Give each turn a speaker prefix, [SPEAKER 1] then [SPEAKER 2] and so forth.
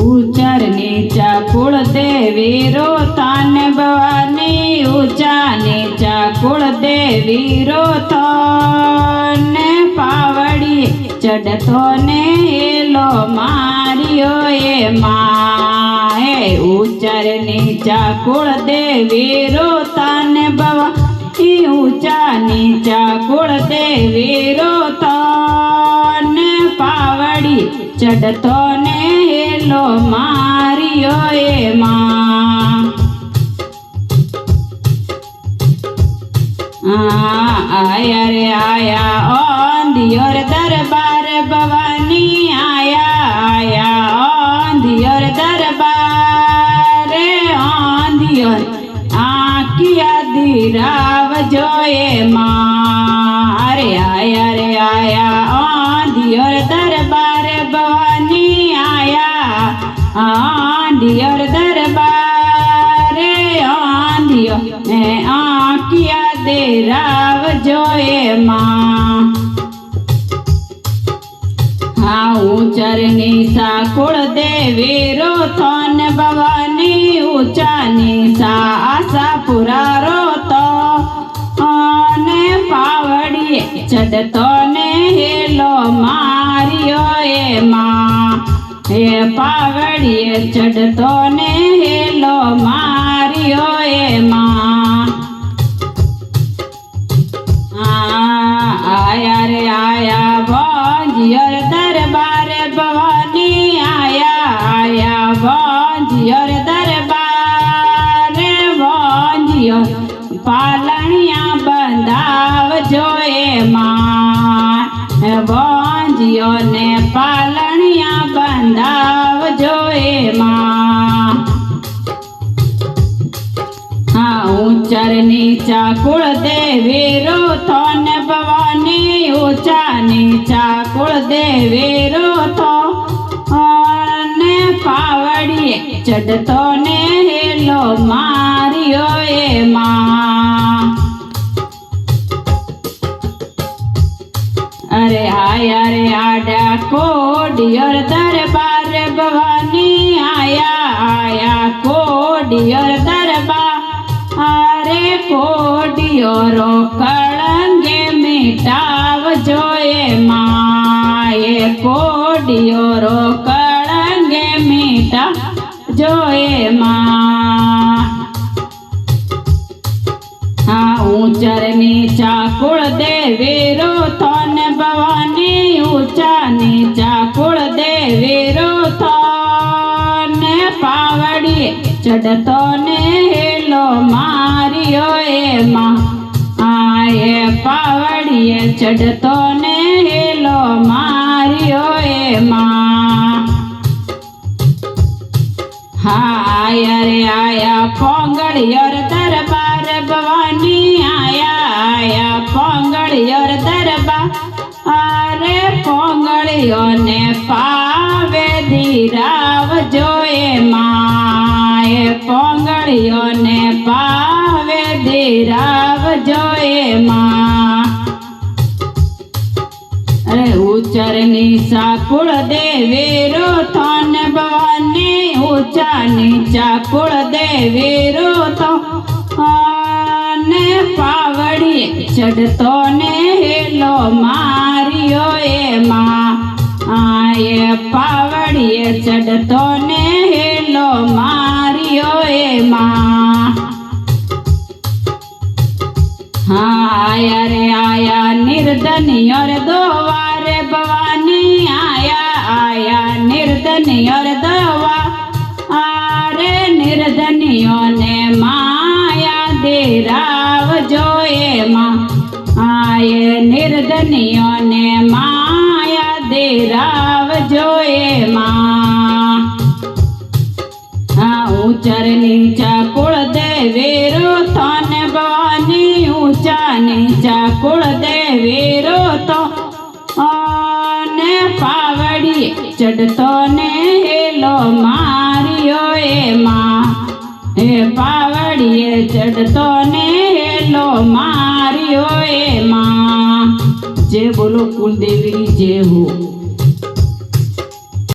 [SPEAKER 1] ऊंचा नीचा कुल देवी रोतान भवानी ऊंचा नीचा कुल देवी रोतान पावड़ी चढ़तो ने हेलो मारियो ए माए ऊंचा नीचा कुल देवी रोतान भवानी ऊंचा नीचा कुल देवी रोतान पावड़ी चढ़तो ने हेलो मारियो ए मां आया रे आया ओंधियोर दरबार भवानी आया आया ओंधियोर दरबार ओंधियोर आँखिया दीराव जोए मां अरे आया रे आया ओंधियोर दरबार भवानी आया आंधियोर दरबार आंधियो ने आँखिया दे राव जोए मां ऊंचरनी सा कुल देवी रोथन भवानी ऊंचा नीसा आशा पुरा रोतो ने पावड़ी चढ़तो ने हेलो मारियो ए मां हे पावड़िए चढ़तो ने हेलो मारियो ए मां आया रे आया भंजियर दरबार भवानी आया आया भंजियर दरबार भंजियर पालनिया बंधाव जोए मां भंजियो ने पालनिया बंधाव जोए मां ऊंचर नीचा कुल देवी रोथन भवानी ऊंचा नीचा कुल देवी रोथो ने पावड़ी चढ़तो ने हेलो मारियो ए मां अरे आया रे आडा कोडियोर दरबार भवानी आया आया कोडियोर दरबार अरे कोडियोरो कलंगे मिटाव जोए माए कोडियोरो कलंगे मिटा जोए मां ऊंचर नीचा कुल देवी रोथन भवानी ऊंचा नीचा कुल देवी रोथन पावड़ी चढ़तो ने हेलो मारियो ए मां आए पावड़िए चढ़तो ने हेलो मारियो ए मां आया रे आया पोंगड़ियोर दरबार भवानी आया आया पोंगड़ियोर दरबार अरे पोंगड़ियो ने पावे धीराव जोए माए पोंगड़ियो ने पावे धीराव जोए मां अरे ऊंचर नीचा कुल देवी रोथन भवानी ऊंचा नीचा कुल देवी रोथो ने पावड़ी चढ़तो ने हेलो मारियो ए मां आए पावड़िए चढ़तो ने हेलो मारियो ए मां आया रे आया निर्धनियोर दोवार भवानी आया आया निर्धनियोर दोवा अरे निर्धनियों ने माया दे राव जोए मां आए निर्धनियों ने माया दे राव जोए मां ऊंचर नीचा कुल देवी रोथन भवानी ऊंचा नीचा कुल देवी रोतो ने पावड़ी चढ़तो ने हेलो मारियो ए मां हे पावड़िए चढ़तो ने हेलो मारियो ए मां जय बोलो कुलदेवी जय हो।